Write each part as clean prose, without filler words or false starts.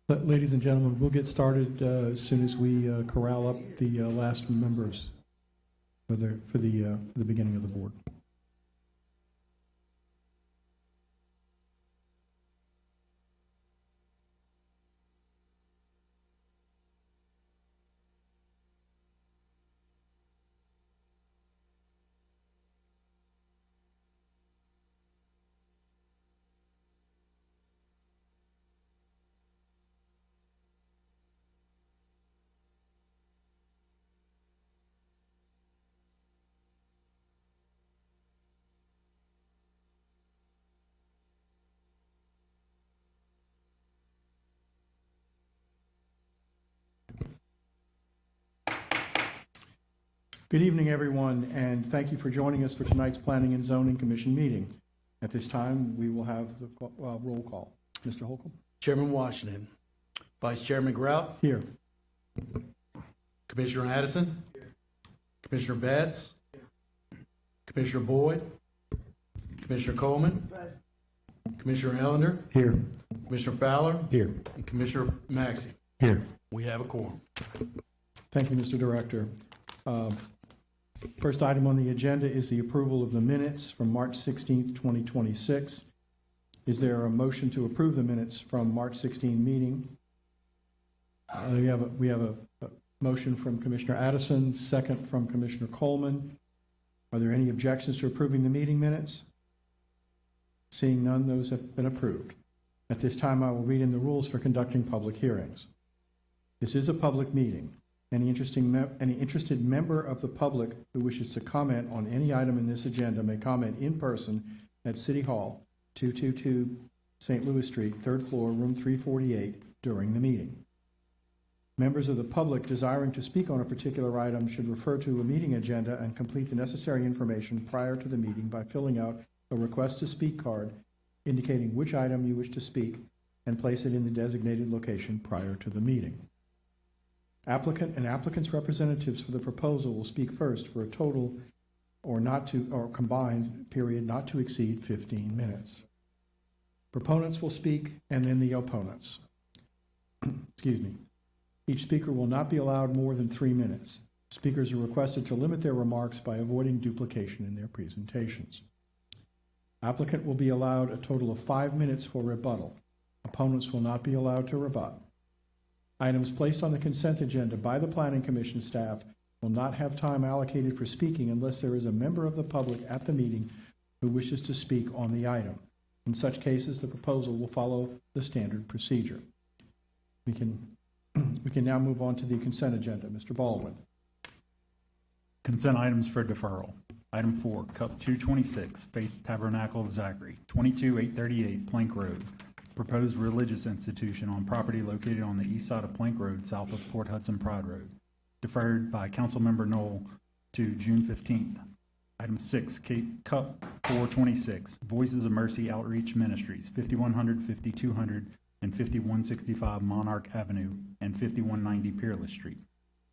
Ladies and gentlemen, we'll get started as soon as we corral up the last members for the beginning of the board. Good evening, everyone, and thank you for joining us for tonight's Planning and Zoning Commission meeting. At this time, we will have the roll call. Mr. Holcomb? Chairman Washington. Vice Chairman Grout. Here. Commissioner Addison. Commissioner Betts. Commissioner Boyd. Commissioner Coleman. Commissioner Ellender. Here. Commissioner Fowler. Here. And Commissioner Maxey. Here. We have a quorum. Thank you, Mr. Director. First item on the agenda is the approval of the minutes from March 16th, 2026. Is there a motion to approve the minutes from March 16 meeting? We have a motion from Commissioner Addison, second from Commissioner Coleman. Are there any objections to approving the meeting minutes? Seeing none, those have been approved. At this time, I will read in the rules for conducting public hearings. This is a public meeting. Any interested member of the public who wishes to comment on any item in this agenda may comment in person at City Hall, 222 St. Louis Street, 3rd floor, room 348, during the meeting. Members of the public desiring to speak on a particular item should refer to a meeting agenda and complete the necessary information prior to the meeting by filling out a request to speak card indicating which item you wish to speak and place it in the designated location prior to the meeting. Applicant and applicant's representatives for the proposal will speak first for a total or combined period not to exceed 15 minutes. Proponents will speak and then the opponents. Excuse me. Each speaker will not be allowed more than 3 minutes. Speakers are requested to limit their remarks by avoiding duplication in their presentations. Applicant will be allowed a total of 5 minutes for rebuttal. Opponents will not be allowed to rebut. Items placed on the consent agenda by the Planning Commission staff will not have time allocated for speaking unless there is a member of the public at the meeting who wishes to speak on the item. In such cases, the proposal will follow the standard procedure. We can now move on to the consent agenda. Mr. Baldwin. Consent items for deferral. Item 4, Cup 226, Faith Tabernacle of Zachary, 22838 Plank Road. Proposed religious institution on property located on the east side of Plank Road, south of Port Hudson Pride Road. Deferred by Councilmember Knoll to June 15th. Item 6, Cup 426, Voices of Mercy Outreach Ministries, 5100, 5200, and 5165 Monarch Avenue, and 5190 Peerless Street.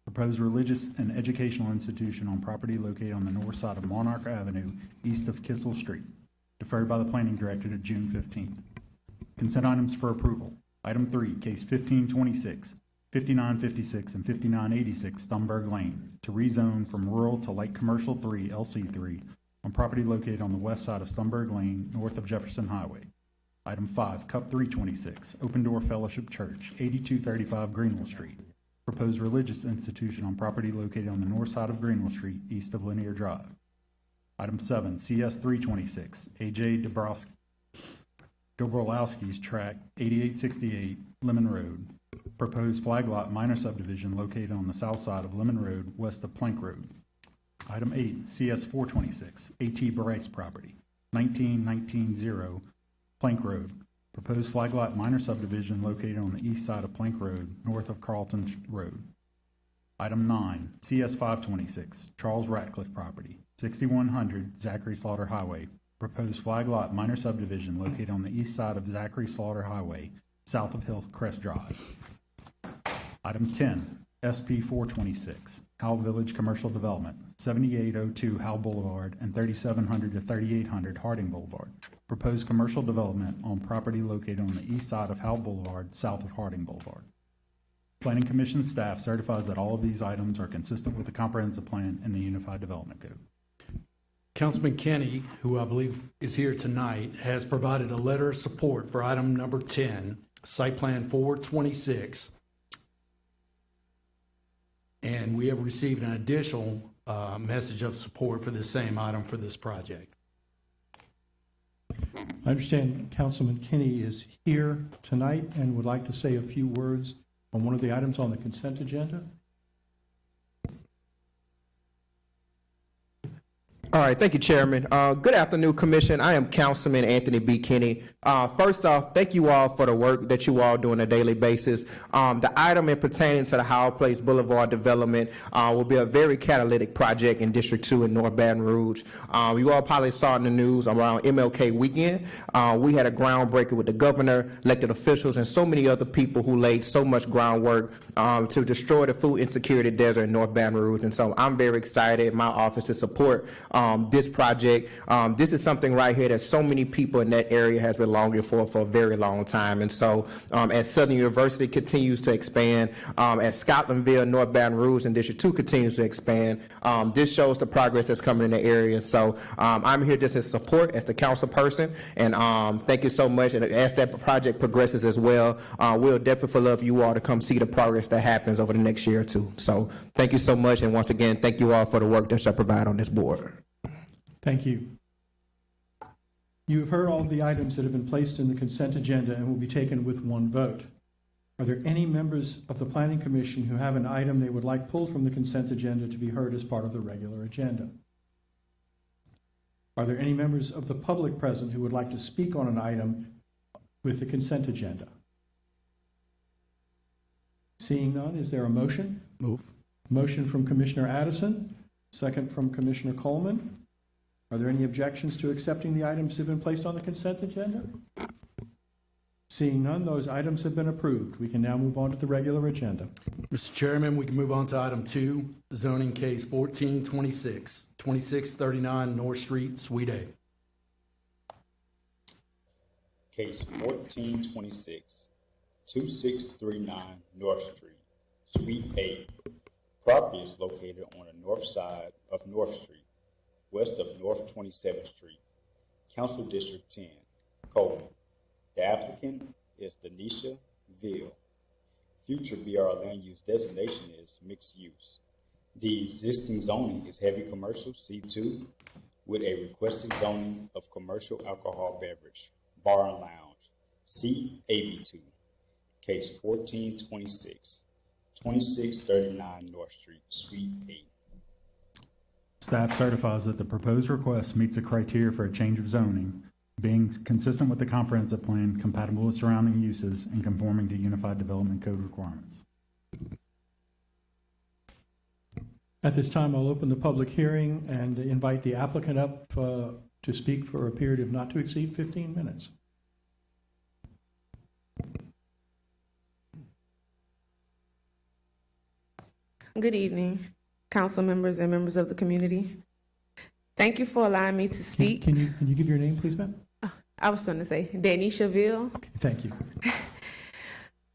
Proposed religious and educational institution on property located on the north side of Monarch Avenue, east of Kissel Street. deferred by the planning director to June 15th. Consent items for approval. Item 3, case 1526, 5956, and 5986 Stumberg Lane to rezone from rural to light commercial 3 LC3 on property located on the west side of Stumberg Lane, north of Jefferson Highway. Item 5, Cup 326, Open Door Fellowship Church, 8235 Greenville Street. Proposed religious institution on property located on the north side of Greenville Street, east of Linear Drive. Item 7, CS 326, AJ Dobrowski's tract, 8868 Lemon Road. Proposed flag lot minor subdivision located on the south side of Lemon Road, west of Plank Road. Item 8, CS 426, AT Bryce property, 19190 Plank Road. Proposed flag lot minor subdivision located on the east side of Plank Road, north of Carlton Road. Item 9, CS 526, Charles Ratcliffe property, 6100 Zachary Slaughter Highway. Proposed flag lot minor subdivision located on the east side of Zachary Slaughter Highway, south of Hillcrest Drive. Item 10, SP 426, Howell Village Commercial Development, 7802 Howell Boulevard and 3700 to 3800 Harding Boulevard. Proposed commercial development on property located on the east side of Howell Boulevard, south of Harding Boulevard. Planning Commission staff certifies that all of these items are consistent with the comprehensive plan and the Unified Development Code. Councilman Kenny, who I believe is here tonight, has provided a letter of support for item number 10, Site Plan 426. And we have received an additional message of support for the same item for this project. I understand Councilman Kinney is here tonight and would like to say a few words on one of the items on the consent agenda. All right, thank you, Chairman. Good afternoon, Commission. I am Councilman Anthony B. Kinney. First off, thank you all for the work that you all do on a daily basis. The item in pertaining to the Howell Place Boulevard development will be a very catalytic project in District 2 in North Baton Rouge. You all probably saw in the news around MLK weekend. We had a groundbreaker with the governor, elected officials, and so many other people who laid so much groundwork to destroy the food insecurity desert in North Baton Rouge. And so I'm very excited in my office to support this project. This is something right here that so many people in that area has been longing for a very long time. And so as Southern University continues to expand, as Scotlandville, North Baton Rouge, and District 2 continues to expand, this shows the progress that's coming in the area. So I'm here just as support as the council person, and thank you so much. And as that project progresses as well, we'll definitely love you all to come see the progress that happens over the next year or two. So thank you so much, and once again, thank you all for the work that you provide on this board. Thank you. You have heard all of the items that have been placed in the consent agenda and will be taken with one vote. Are there any members of the Planning Commission who have an item they would like pulled from the consent agenda to be heard as part of the regular agenda? Are there any members of the public present who would like to speak on an item with the consent agenda? Seeing none, is there a motion? Move. Motion from Commissioner Addison, second from Commissioner Coleman. Are there any objections to accepting the items that have been placed on the consent agenda? Seeing none, those items have been approved. We can now move on to the regular agenda. Mr. Chairman, we can move on to item 2, zoning case 1426, 2639 North Street, Suite A. Case 1426, 2639 North Street, Suite A. Property is located on the north side of North Street, west of North 27th Street, Council District 10, Coleman. The applicant is Denisha Ville. Future BR land use designation is mixed use. The existing zoning is heavy commercial C2 with a requested zoning of commercial alcohol beverage, bar and lounge, CAB2. Case 1426, 2639 North Street, Suite A. Staff certifies that the proposed request meets the criteria for a change of zoning, being consistent with the comprehensive plan, compatible with surrounding uses, and conforming to Unified Development Code requirements. At this time, I'll open the public hearing and invite the applicant up to speak for a period of not to exceed 15 minutes. Good evening, council members and members of the community. Thank you for allowing me to Can speak. can you give your name, please, ma'am? I was trying to say Danisha Ville. Thank you.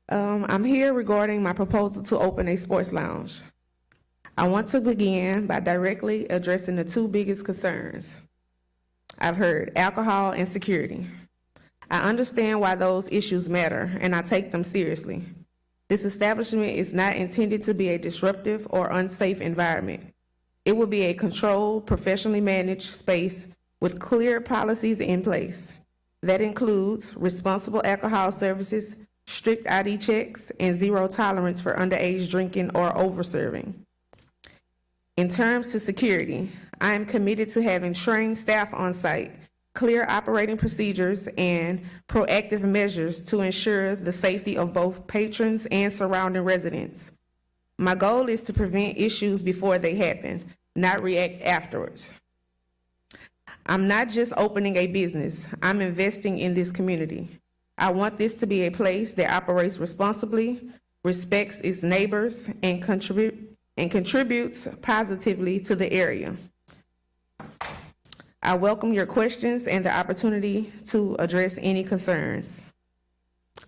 I'm here regarding my proposal to open a sports lounge. I want to begin by directly addressing the two biggest concerns I've heard: alcohol and security. I understand why those issues matter, and I take them seriously. This establishment is not intended to be a disruptive or unsafe environment. It will be a controlled, professionally managed space with clear policies in place. That includes responsible alcohol services, strict ID checks, and zero tolerance for underage drinking or over-serving. In terms to security, I am committed to having trained staff on site, clear operating procedures, and proactive measures to ensure the safety of both patrons and surrounding residents. My goal is to prevent issues before they happen, not react afterwards. I'm not just opening a business, I'm investing in this community. I want this to be a place that operates responsibly, respects its neighbors, and contributes positively to the area. I welcome your questions and the opportunity to address any concerns.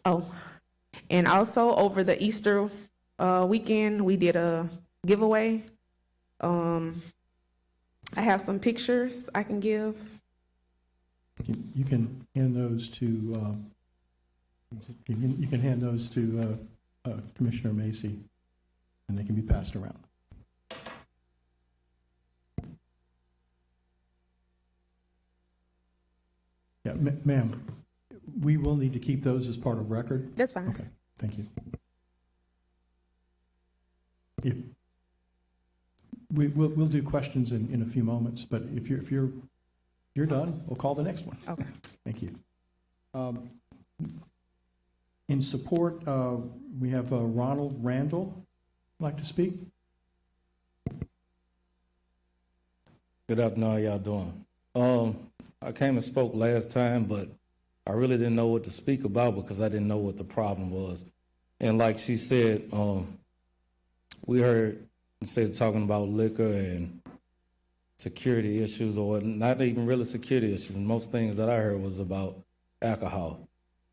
Oh, and also over the Easter weekend, we did a giveaway. I have some pictures I can give. You can hand those to, you can hand those to Commissioner Macy, and they can be passed around. Yeah, ma'am, we will need to keep those as part of record. That's fine. Okay, thank you. If, we'll do questions in a few moments, but if you're done, we'll call the next one. Okay. Thank you. In support, we have Ronald Randall like to speak. Good afternoon, how y'all doing? I came and spoke last time, but I really didn't know what to speak about because I didn't know what the problem was. And like she said, we heard instead of talking about liquor and security issues, or not even really security issues, most things that I heard was about alcohol.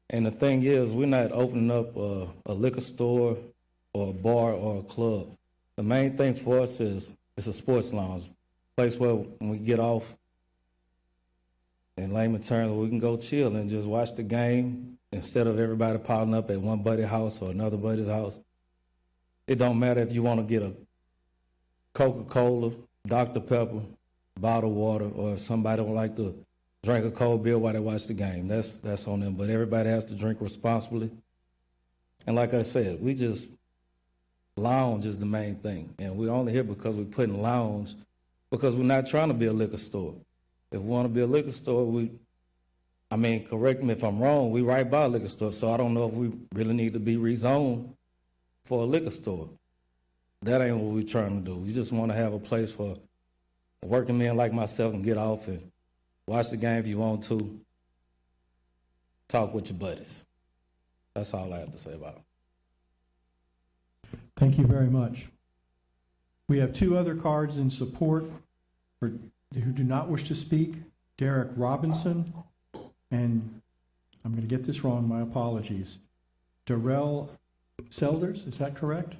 And the thing is, we're not opening up a liquor store or a bar or a club. The main thing for us is it's a sports lounge, place where when we get off, in layman terms, we can go chill and just watch the game instead of everybody piling up at one buddy's house or another buddy's house. It don't matter if you want to get a Coca-Cola, Dr. Pepper, bottled water, or if somebody would like to drink a cold beer while they watch the game. That's on them. But everybody has to drink responsibly. And like I said, we just, lounge is the main thing. And we're only here because we're putting lounge, because we're not trying to be a liquor store. If we want to be a liquor store, correct me if I'm wrong, we right by a liquor store, so I don't know if we really need to be rezoned for a liquor store. That ain't what we're trying to do. We just want to have a place for working men like myself and get off and watch the game if you want to, talk with your buddies. That's all I have to say about it. Thank you very much. We have two other cards in support for who do not wish to speak: Derek Robinson and, I'm going to get this wrong, my apologies, Darrell Selders, is that correct?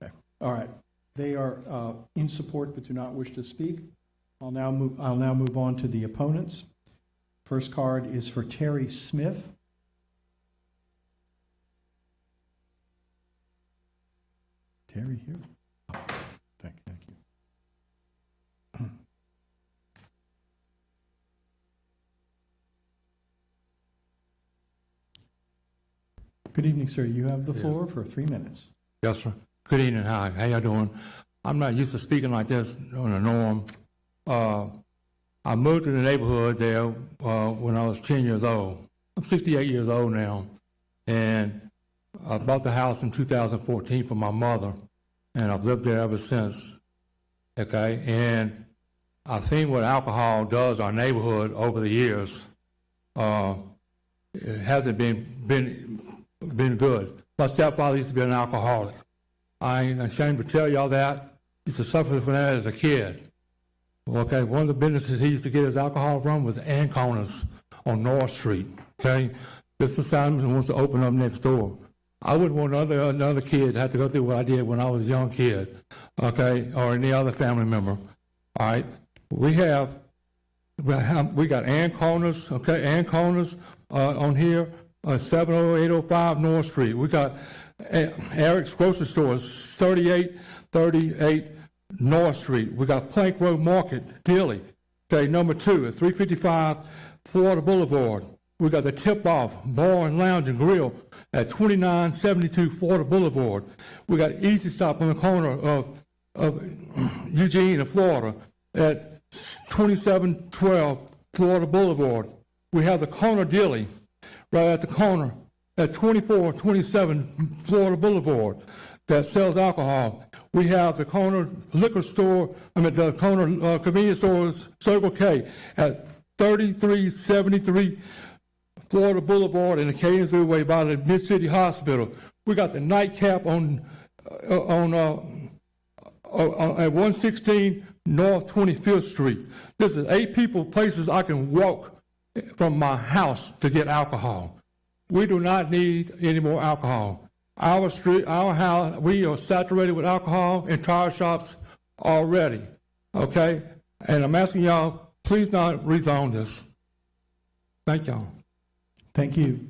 Okay. All right. They are in support but do not wish to speak. I'll now move on to the opponents. First card is for Terry Smith. Terry here. Oh, thank you. Good evening, sir. You have the floor for 3 minutes. Yes, sir. Good evening. Hi. How y'all doing? I'm not used to speaking like this on the norm. I moved to the neighborhood there when I was 10 years old. I'm 68 years old now, and I bought the house in 2014 for my mother, and I've lived there ever since. Okay, and I've seen what alcohol does our neighborhood over the years. It hasn't been good. My stepfather used to be an alcoholic. I ain't ashamed to tell y'all that. Used to suffer from that as a kid. Okay, one of the businesses he used to get his alcohol from was Ann Corners on North Street. Okay, Mr. Simon wants to open up next door. I wouldn't want another kid to have to go through what I did when I was a young kid. Okay, or any other family member. All right, we got Ann Corners. Okay, Ann Corners on here, 70805 North Street. We got Eric's Grocery Store, 3838 North Street. We got Plank Road Market, Dilly. Okay, number 2 at 355 Florida Boulevard. We got the Tip Off Bar and Lounge and Grill at 2972 Florida Boulevard. We got Easy Stop on the corner of Eugene and Florida at 2712 Florida Boulevard. We have the Corner Dilly right at the corner at 2427 Florida Boulevard that sells alcohol. We have the corner liquor store, the corner convenience stores, Circle K, at 3373 Florida Boulevard and the Canadian Thruway by the Mid-City Hospital. We got the nightcap at 116 North 25th Street. This is 8 places I can walk from my house to get alcohol. We do not need any more alcohol. Our street, our house, we are saturated with alcohol in tire shops already, okay? And I'm asking y'all, please not rezone this. Thank y'all. Thank you.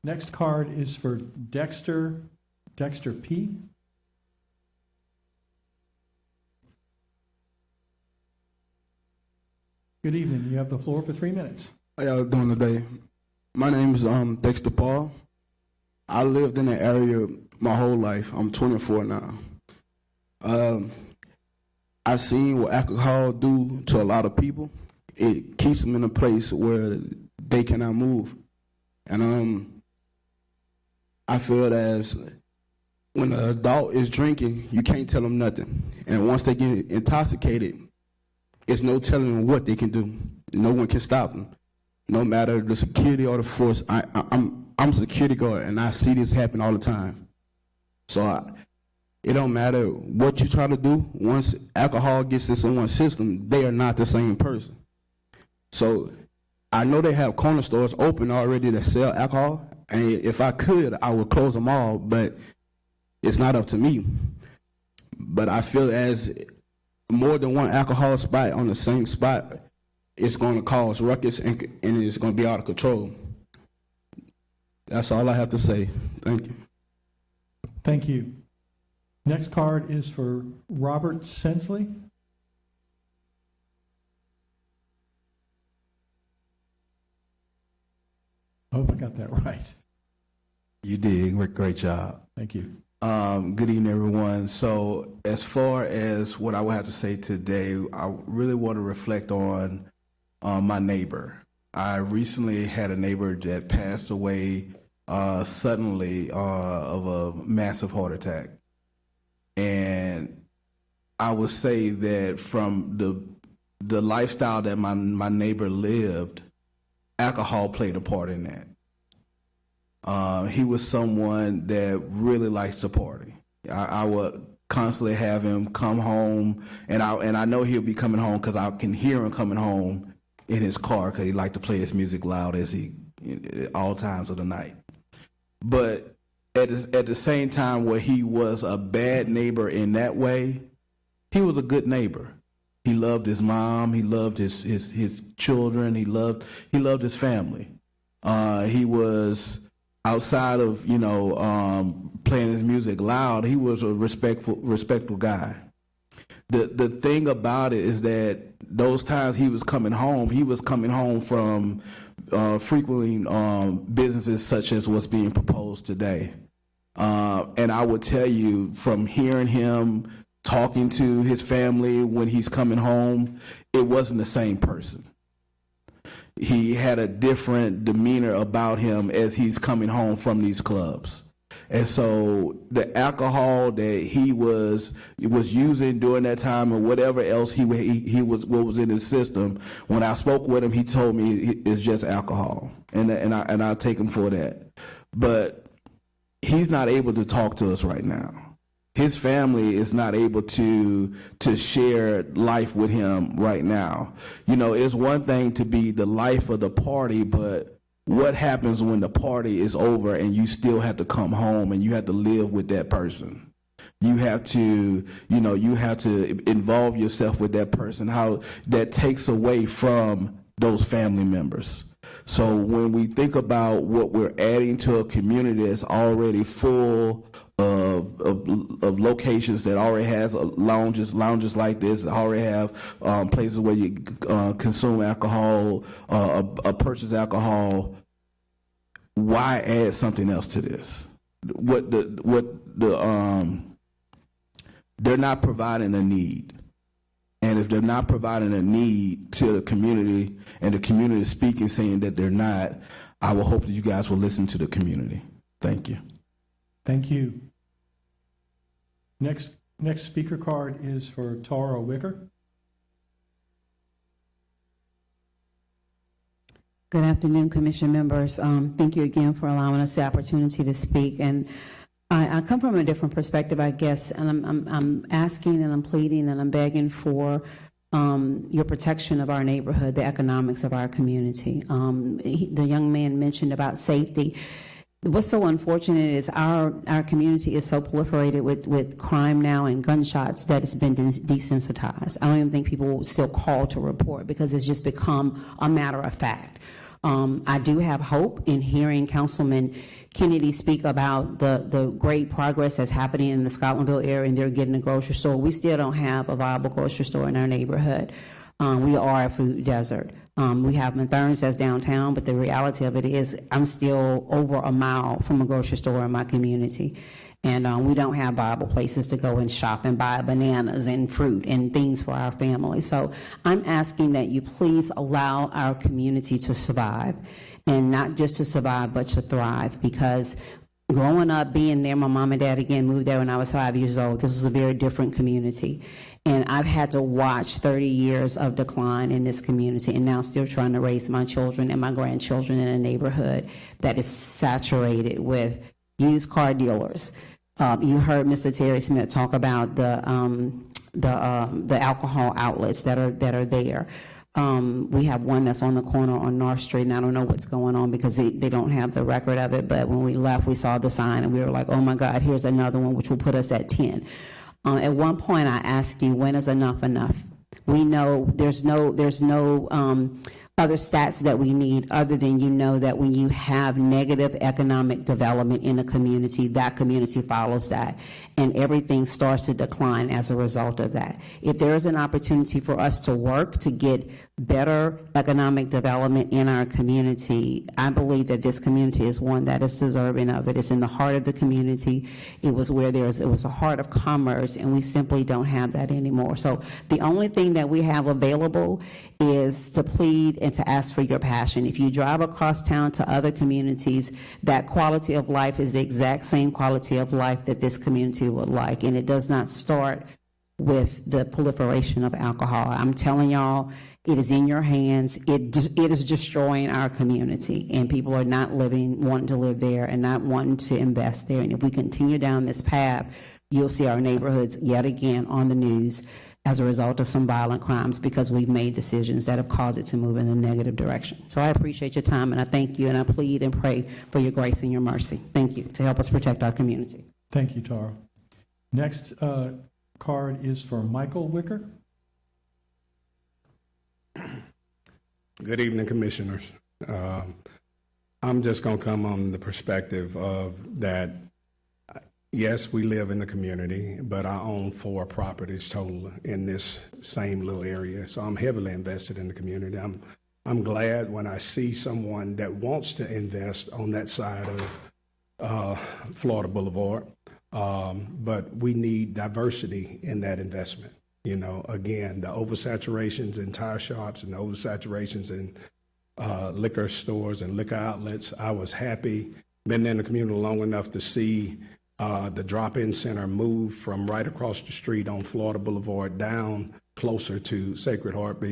Next card is for Dexter P. Good evening. You have the floor for 3 minutes. How y'all doing today? My name is Dexter Paul. I lived in the area my whole life. I'm 24 now. I seen what alcohol do to a lot of people. It keeps them in a place where they cannot move. And I feel that as when an adult is drinking, you can't tell them nothing. And once they get intoxicated, it's no telling them what they can do. No one can stop them. No matter the security or the force. I'm a security guard, and I see this happen all the time. So it don't matter what you try to do. Once alcohol gets into someone's system, they are not the same person. So I know they have corner stores open already that sell alcohol, and if I could, I would close them all, but it's not up to me. But I feel as more than one alcohol spot on the same spot, it's going to cause ruckus and it's going to be out of control. That's all I have to say. Thank you. Thank you. Next card is for Robert Sensley. I hope I got that right. You did. Great job. Thank you. Good evening, everyone. So as far as what I would have to say today, I really want to reflect on my neighbor. I recently had a neighbor that passed away suddenly of a massive heart attack. And I would say that from the lifestyle that my neighbor lived, alcohol played a part in that. He was someone that really likes to party. I would constantly have him come home, and I know he'll be coming home because I can hear him coming home in his car because he liked to play his music loud at all times of the night. But at the same time, where he was a bad neighbor in that way, he was a good neighbor. He loved his mom. He loved his children. He loved his family. He was outside of playing his music loud. He was a respectful guy. The thing about it is that those times he was coming home from frequently businesses such as what's being proposed today. And I would tell you, from hearing him talking to his family when he's coming home, it wasn't the same person. He had a different demeanor about him as he's coming home from these clubs. And so the alcohol that he was using during that time, or whatever else he was, what was in his system, when I spoke with him, he told me it's just alcohol, and I'll take him for that. But he's not able to talk to us right now. His family is not able to share life with him right now. You know, it's one thing to be the life of the party, but what happens when the party is over and you still have to come home and you have to live with that person? You have to, you have to involve yourself with that person, how that takes away from those family members. So when we think about what we're adding to a community that's already full of locations, that already has lounges like this, that already have places where you consume alcohol, purchase alcohol, why add something else to this? They're not providing a need. And if they're not providing a need to the community, and the community is speaking saying that they're not, I will hope that you guys will listen to the community. Thank you. Thank you. Next speaker card is for Tara Wicker. Good afternoon, Commission members. Thank you again for allowing us the opportunity to speak. And I come from a different perspective, I guess, and I'm asking and I'm pleading and I'm begging for your protection of our neighborhood, the economics of our community. The young man mentioned about safety. What's so unfortunate is our community is so proliferated with crime now and gunshots that it's been desensitized. I don't even think people will still call to report because it's just become a matter of fact. I do have hope in hearing Councilman Kennedy speak about the great progress that's happening in the Scotlandville area, and they're getting a grocery store. We still don't have a viable grocery store in our neighborhood. We are a food desert. We have Matherns that's downtown, but the reality of it is I'm still over a mile from a grocery store in my community. And we don't have viable places to go and shop and buy bananas and fruit and things for our family. So I'm asking that you please allow our community to survive, and not just to survive, but to thrive. Because growing up, being there, my mom and dad, again, moved there when I was 5 years old. This was a very different community. And I've had to watch 30 years of decline in this community, and now still trying to raise my children and my grandchildren in a neighborhood that is saturated with used car dealers. You heard Mr. Terry Smith talk about the alcohol outlets that are there. We have one that's on the corner on North Street, and I don't know what's going on because they don't have the record of it. But when we left, we saw the sign, and we were like, "Oh my God, here's another one," which will put us at 10. At one point, I asked you, when is enough enough? We know there's no other stats that we need other than that when you have negative economic development in a community, that community follows that, and everything starts to decline as a result of that. If there is an opportunity for us to work to get better economic development in our community, I believe that this community is one that is deserving of it. It's in the heart of the community. It was where it was a heart of commerce, and we simply don't have that anymore. So the only thing that we have available is to plead and to ask for your passion. If you drive across town to other communities, that quality of life is the exact same quality of life that this community would like, and it does not start with the proliferation of alcohol. I'm telling y'all, it is in your hands. It is destroying our community, and people are not wanting to live there and not wanting to invest there. And if we continue down this path, you'll see our neighborhoods yet again on the news as a result of some violent crimes because we've made decisions that have caused it to move in a negative direction. So I appreciate your time, and I thank you, and I plead and pray for your grace and your mercy. Thank you, to help us protect our community. Thank you, Tara. Next card is for Michael Wicker. Good evening, Commissioners. I'm just going to come on the perspective of that, yes, we live in the community, but I own 4 properties total in this same little area, so I'm heavily invested in the community. I'm glad when I see someone that wants to invest on that side of Florida Boulevard, but we need diversity in that investment. Again, the oversaturations in tire shops and the oversaturations in liquor stores and liquor outlets. I was happy, been in the community long enough to see the drop-in center move from right across the street on Florida Boulevard down closer to Sacred Heart,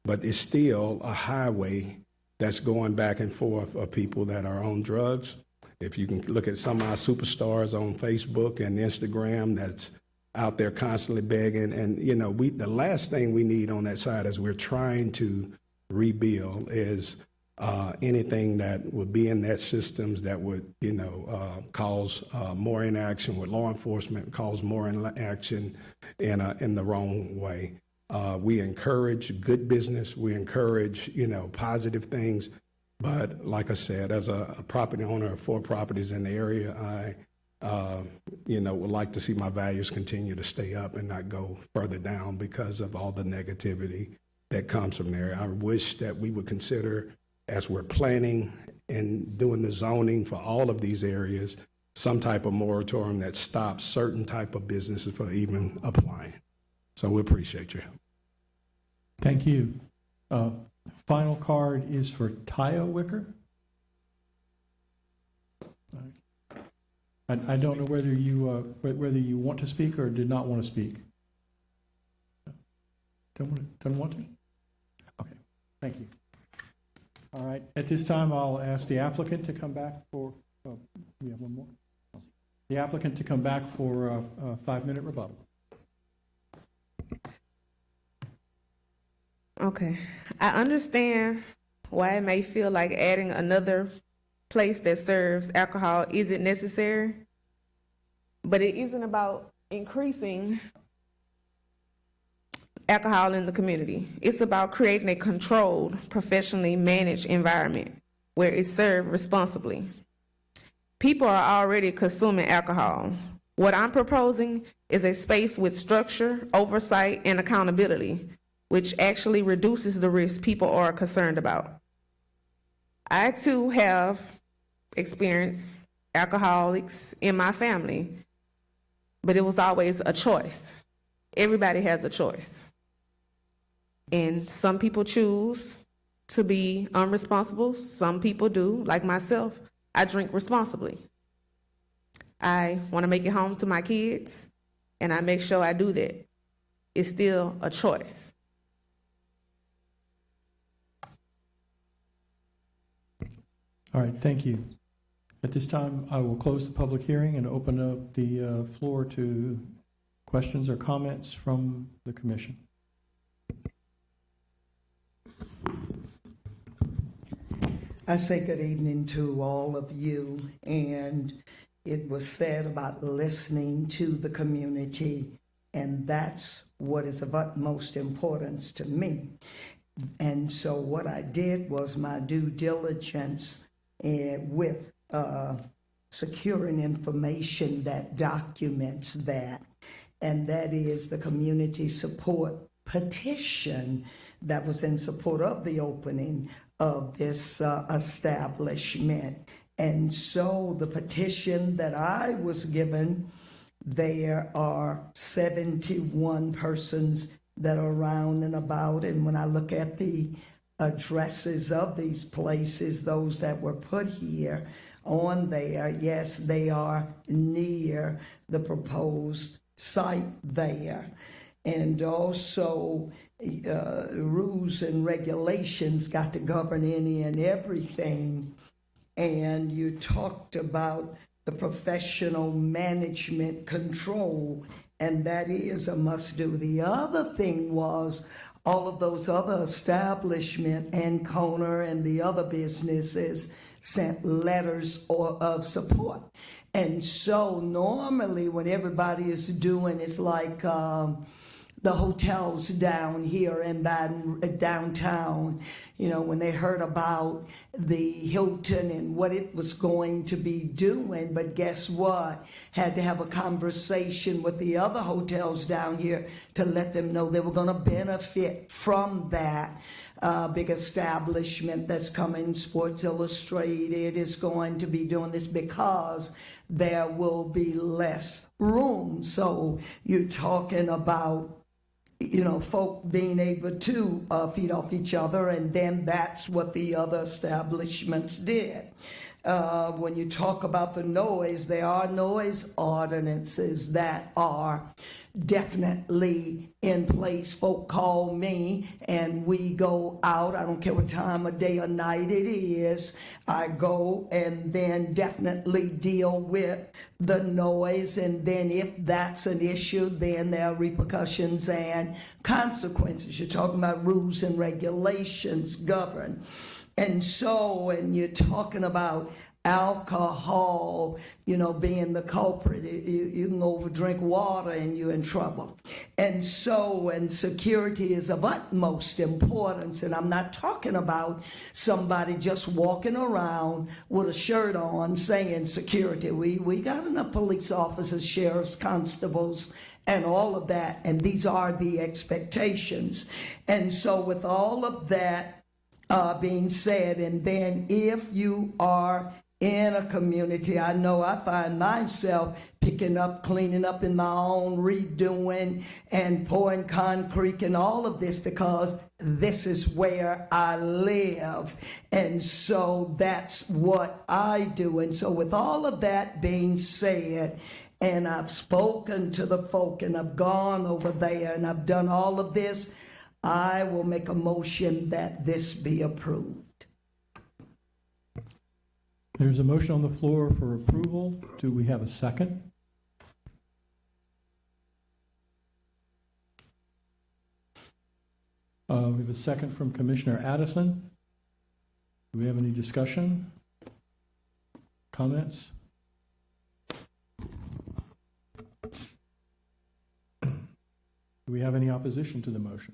but it's still a highway that's going back and forth of people that are on drugs If you can look at some of our superstars on Facebook and Instagram that's out there constantly begging, and the last thing we need on that side as we're trying to rebuild is anything that would be in that systems that would cause more inaction with law enforcement, cause more inaction in the wrong way. We encourage good business. We encourage positive things. But like I said, as a property owner of 4 properties in the area, I would like to see my values continue to stay up and not go further down because of all the negativity that comes from there. I wish that we would consider, as we're planning and doing the zoning for all of these areas, some type of moratorium that stops certain type of businesses from even applying. So we appreciate your help. Thank you. Final card is for Taya Wicker. I don't know whether you want to speak or did not want to speak. Don't want to? Okay, thank you. All right, at this time, I'll ask the applicant to come back for, we have one more? The applicant to come back for a 5-minute rebuttal. Okay, I understand why it may feel like adding another place that serves alcohol isn't necessary, but it isn't about increasing alcohol in the community. It's about creating a controlled, professionally managed environment where it's served responsibly. People are already consuming alcohol. What I'm proposing is a space with structure, oversight, and accountability, which actually reduces the risk people are concerned about. I too have experienced alcoholics in my family, but it was always a choice. Everybody has a choice. And some people choose to be unresponsible. Some people do, like myself. I drink responsibly. I want to make it home to my kids, and I make sure I do that. It's still a choice. All right, thank you. At this time, I will close the public hearing and open up the floor to questions or comments from the commission. I say good evening to all of you, and it was said about listening to the community, and that's what is of utmost importance to me. And so what I did was my due diligence with securing information that documents that, and that is the community support petition that was in support of the opening of this establishment. And so the petition that I was given, there are 71 persons that are around and about. And when I look at the addresses of these places, those that were put here on there, yes, they are near the proposed site there. And also rules and regulations got to govern any and everything. And you talked about the professional management control, and that is a must-do. The other thing was all of those other establishments and Kona and the other businesses sent letters of support. And so normally when everybody is doing, it's like the hotels down here in downtown, you know, when they heard about the Hilton and what it was going to be doing, but guess what? Had to have a conversation with the other hotels down here to let them know they were going to benefit from that. Big establishment that's coming, Sports Illustrated is going to be doing this because there will be less room. So you're talking about, you know, folk being able to feed off each other, and then that's what the other establishments did. When you talk about the noise, there are noise ordinances that are definitely in place. Folk call me and we go out. I don't care what time of day or night it is. I go and then definitely deal with the noise. And then if that's an issue, then there are repercussions and consequences. You're talking about rules and regulations govern. And so, and you're talking about alcohol, being the culprit. You can overdrink water and you're in trouble. And so, and security is of utmost importance. And I'm not talking about somebody just walking around with a shirt on saying security. We got enough police officers, sheriffs, constables, and all of that. And these are the expectations. And so with all of that being said, and then if you are in a community, I know I find myself picking up, cleaning up in my own, redoing and pouring concrete and all of this because this is where I live. And so that's what I do. And so with all of that being said, and I've spoken to the folk and I've gone over there and I've done all of this, I will make a motion that this be approved. There's a motion on the floor for approval. Do we have a second? We have a second from Commissioner Addison. Do we have any discussion? Comments? Do we have any opposition to the motion?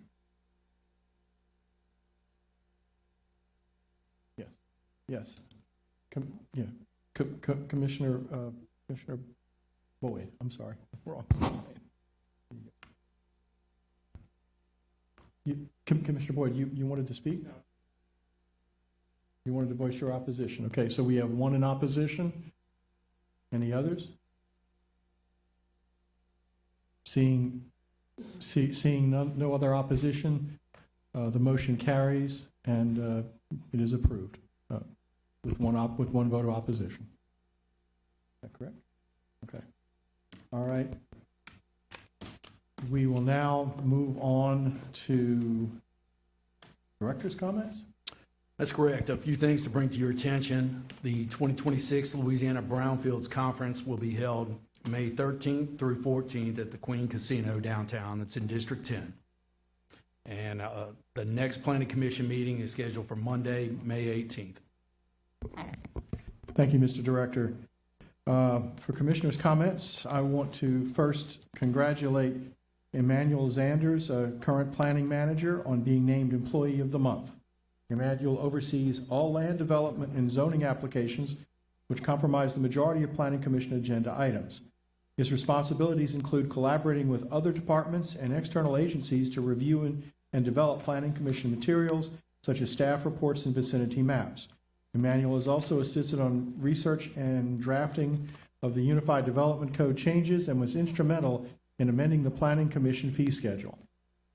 Yes. Yes. Commissioner Boyd, I'm sorry, wrong. Commissioner Boyd, you wanted to speak? No. You wanted to voice your opposition. Okay, so we have one in opposition. Any others? Seeing no other opposition, the motion carries and it is approved. With one vote of opposition. Is that correct? Okay. All right. We will now move on to director's comments. That's correct. A few things to bring to your attention. The 2026 Louisiana Brownfields Conference will be held May 13th through 14th at the Queen Casino downtown. That's in District 10. And the next Planning Commission meeting is scheduled for Monday, May 18th. Thank you, Mr. Director. For Commissioner's comments, I want to first congratulate Emmanuel Zanders, current planning manager, on being named Employee of the Month. Emmanuel oversees all land development and zoning applications which comprise the majority of Planning Commission agenda items. His responsibilities include collaborating with other departments and external agencies to review and develop Planning Commission materials, such as staff reports and vicinity maps. Emmanuel has also assisted on research and drafting of the Unified Development Code changes and was instrumental in amending the Planning Commission fee schedule.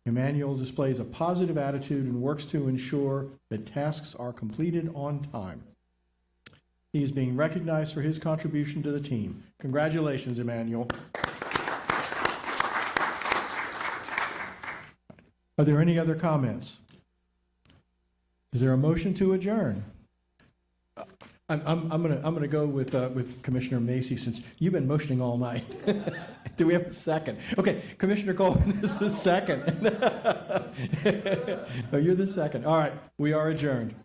Emmanuel displays a positive attitude and works to ensure that tasks are completed on time. He is being recognized for his contribution to the team. Congratulations, Emmanuel. Are there any other comments? Is there a motion to adjourn? I'm gonna go with Commissioner Macy, since you've been motioning all night. Do we have a second? Okay, Commissioner Coleman is the second. No, you're the second. All right, we are adjourned.